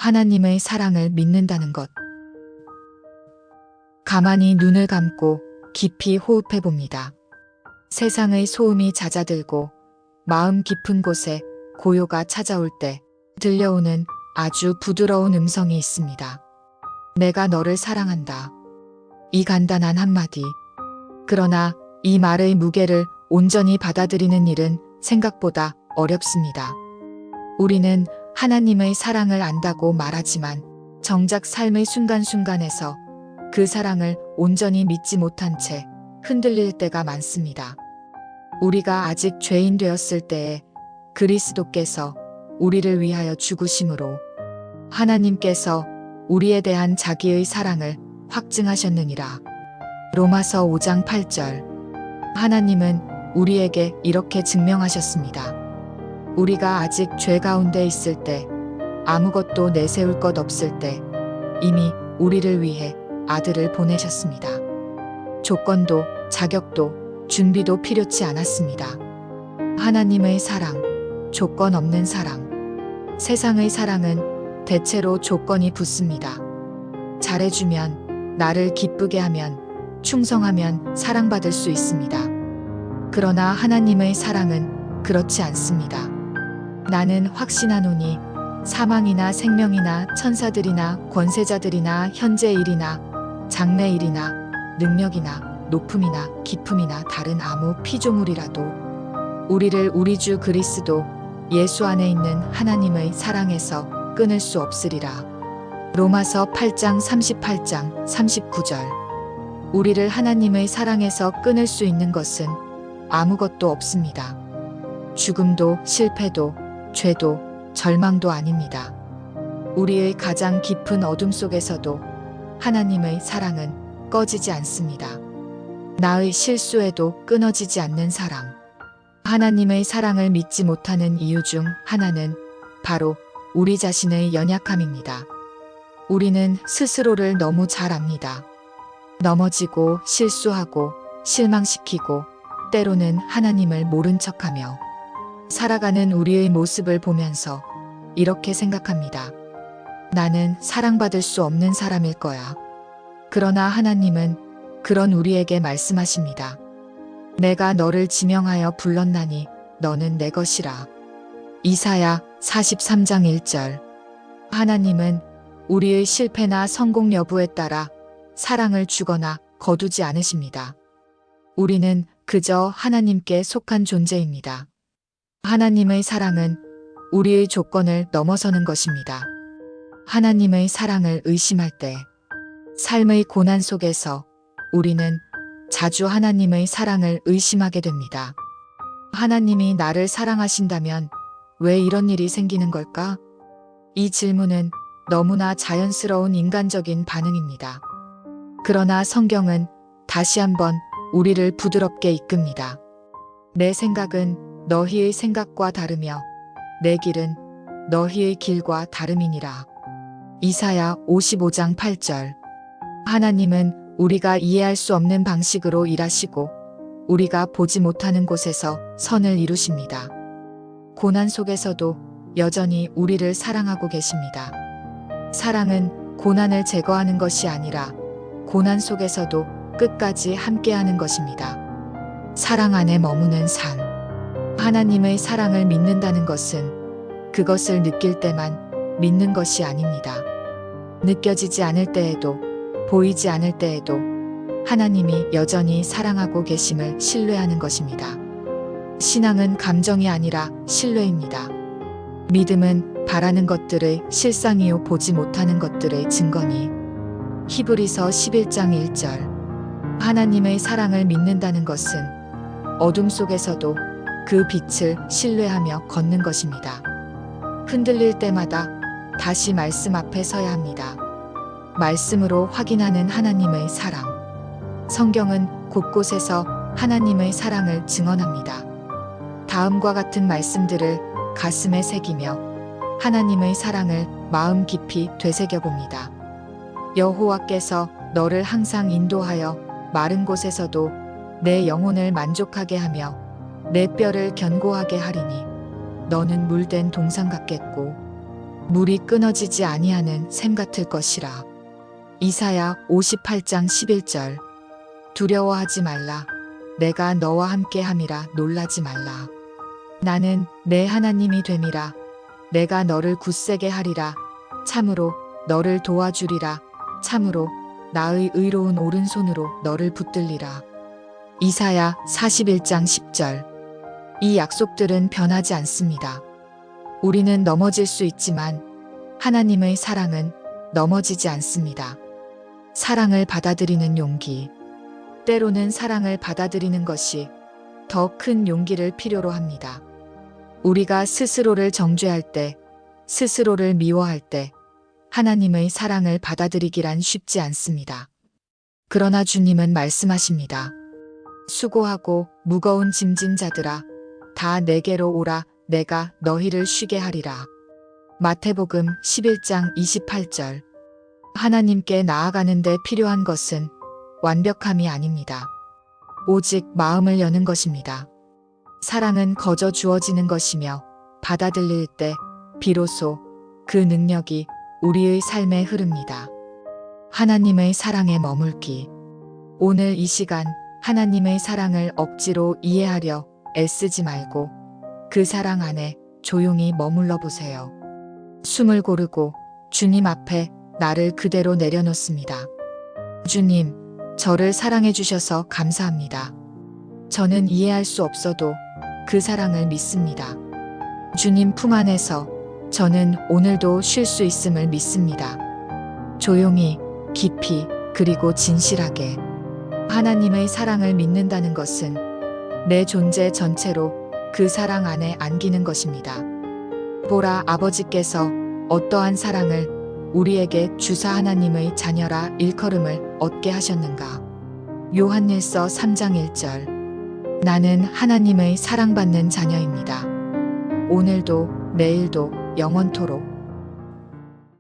하나님의 사랑을 믿는다는 것. 가만히 눈을 감고 깊이 호흡해 봅니다. 세상의 소음이 잦아들고 마음 깊은 곳에 고요가 찾아올 때 들려오는 아주 부드러운 음성이 있습니다. 내가 너를 사랑한다. 이 간단한 한마디. 그러나 이 말의 무게를 온전히 받아들이는 일은 생각보다 어렵습니다. 우리는 하나님의 사랑을 안다고 말하지만 정작 삶의 순간순간에서 그 사랑을 온전히 믿지 못한 채 흔들릴 때가 많습니다. 우리가 아직 죄인 되었을 때에 그리스도께서 우리를 위하여 죽으심으로 하나님께서 우리에 대한 자기의 사랑을 확증하셨느니라. 로마서 5장 8절. 하나님은 우리에게 이렇게 증명하셨습니다. 우리가 아직 죄 가운데 있을 때, 아무것도 내세울 것 없을 때 이미 우리를 위해 아들을 보내셨습니다. 조건도 자격도 준비도 필요치 않았습니다. 하나님의 사랑, 조건 없는 사랑. 세상의 사랑은 대체로 조건이 붙습니다. 잘해주면, 나를 기쁘게 하면, 충성하면 사랑받을 수 있습니다. 그러나 하나님의 사랑은 그렇지 않습니다. 나는 확신하노니 사망이나 생명이나 천사들이나 권세자들이나 현재 일이나 장래 일이나 능력이나 높음이나 깊음이나 다른 아무 피조물이라도 우리를 우리 주 그리스도 예수 안에 있는 하나님의 사랑에서 끊을 수 없으리라. 로마서 8장 38장 39절. 우리를 하나님의 사랑에서 끊을 수 있는 것은 아무것도 없습니다. 죽음도 실패도 죄도 절망도 아닙니다. 우리의 가장 깊은 어둠 속에서도 하나님의 사랑은 꺼지지 않습니다. 나의 실수에도 끊어지지 않는 사랑. 하나님의 사랑을 믿지 못하는 이유 중 하나는 바로 우리 자신의 연약함입니다. 우리는 스스로를 너무 잘 압니다. 넘어지고 실수하고 실망시키고 때로는 하나님을 모른 척하며 살아가는 우리의 모습을 보면서 이렇게 생각합니다. 나는 사랑받을 수 없는 사람일 거야. 그러나 하나님은 그런 우리에게 말씀하십니다. 내가 너를 지명하여 불렀나니 너는 내 것이라. 이사야 43장 1절. 하나님은 우리의 실패나 성공 여부에 따라 사랑을 주거나 거두지 않으십니다. 우리는 그저 하나님께 속한 존재입니다. 하나님의 사랑은 우리의 조건을 넘어서는 것입니다. 하나님의 사랑을 의심할 때, 삶의 고난 속에서 우리는 자주 하나님의 사랑을 의심하게 됩니다. 하나님이 나를 사랑하신다면 왜 이런 일이 생기는 걸까? 이 질문은 너무나 자연스러운 인간적인 반응입니다. 그러나 성경은 다시 한번 우리를 부드럽게 이끕니다. 내 생각은 너희의 생각과 다르며 내 길은 너희의 길과 다름이니라. 이사야 55장 8절. 하나님은 우리가 이해할 수 없는 방식으로 일하시고 우리가 보지 못하는 곳에서 선을 이루십니다. 고난 속에서도 여전히 우리를 사랑하고 계십니다. 사랑은 고난을 제거하는 것이 아니라 고난 속에서도 끝까지 함께하는 것입니다. 사랑 안에 머무는 삶. 하나님의 사랑을 믿는다는 것은 그것을 느낄 때만 믿는 것이 아닙니다. 느껴지지 않을 때에도 보이지 않을 때에도 하나님이 여전히 사랑하고 계심을 신뢰하는 것입니다. 신앙은 감정이 아니라 신뢰입니다. 믿음은 바라는 것들의 실상이요 보지 못하는 것들의 증거니. 히브리서 11장 1절. 하나님의 사랑을 믿는다는 것은 어둠 속에서도 그 빛을 신뢰하며 걷는 것입니다. 흔들릴 때마다 다시 말씀 앞에 서야 합니다. 말씀으로 확인하는 하나님의 사랑. 성경은 곳곳에서 하나님의 사랑을 증언합니다. 다음과 같은 말씀들을 가슴에 새기며 하나님의 사랑을 마음 깊이 되새겨 봅니다. 여호와께서 너를 항상 인도하여 마른 곳에서도 내 영혼을 만족하게 하며 내 뼈를 견고하게 하리니 너는 물된 동산 같겠고 물이 끊어지지 아니하는 샘 같을 것이라. 이사야 58장 11절. 두려워하지 말라. 내가 너와 함께 함이라. 놀라지 말라. 나는 내 하나님이 됨이라. 내가 너를 굳세게 하리라. 참으로 너를 도와주리라. 참으로 나의 의로운 오른손으로 너를 붙들리라. 이사야 41장 10절. 이 약속들은 변하지 않습니다. 우리는 넘어질 수 있지만 하나님의 사랑은 넘어지지 않습니다. 사랑을 받아들이는 용기. 때로는 사랑을 받아들이는 것이 더 큰 용기를 필요로 합니다. 우리가 스스로를 정죄할 때, 스스로를 미워할 때 하나님의 사랑을 받아들이기란 쉽지 않습니다. 그러나 주님은 말씀하십니다. 수고하고 무거운 짐진 자들아, 다 내게로 오라. 내가 너희를 쉬게 하리라. 마태복음 11장 28절. 하나님께 나아가는 데 필요한 것은 완벽함이 아닙니다. 오직 마음을 여는 것입니다. 사랑은 거저 주어지는 것이며 받아들일 때 비로소 그 능력이 우리의 삶에 흐릅니다. 하나님의 사랑에 머물기. 오늘 이 시간 하나님의 사랑을 억지로 이해하려 애쓰지 말고 그 사랑 안에 조용히 머물러 보세요. 숨을 고르고 주님 앞에 나를 그대로 내려놓습니다. 주님, 저를 사랑해 주셔서 감사합니다. 저는 이해할 수 없어도 그 사랑을 믿습니다. 주님 품 안에서 저는 오늘도 쉴 수 있음을 믿습니다. 조용히, 깊이, 그리고 진실하게. 하나님의 사랑을 믿는다는 것은 내 존재 전체로 그 사랑 안에 안기는 것입니다. 보라, 아버지께서 어떠한 사랑을 우리에게 주사 하나님의 자녀라 일컬음을 얻게 하셨는가. 요한일서 3장 1절. 나는 하나님의 사랑받는 자녀입니다. 오늘도 내일도 영원토록.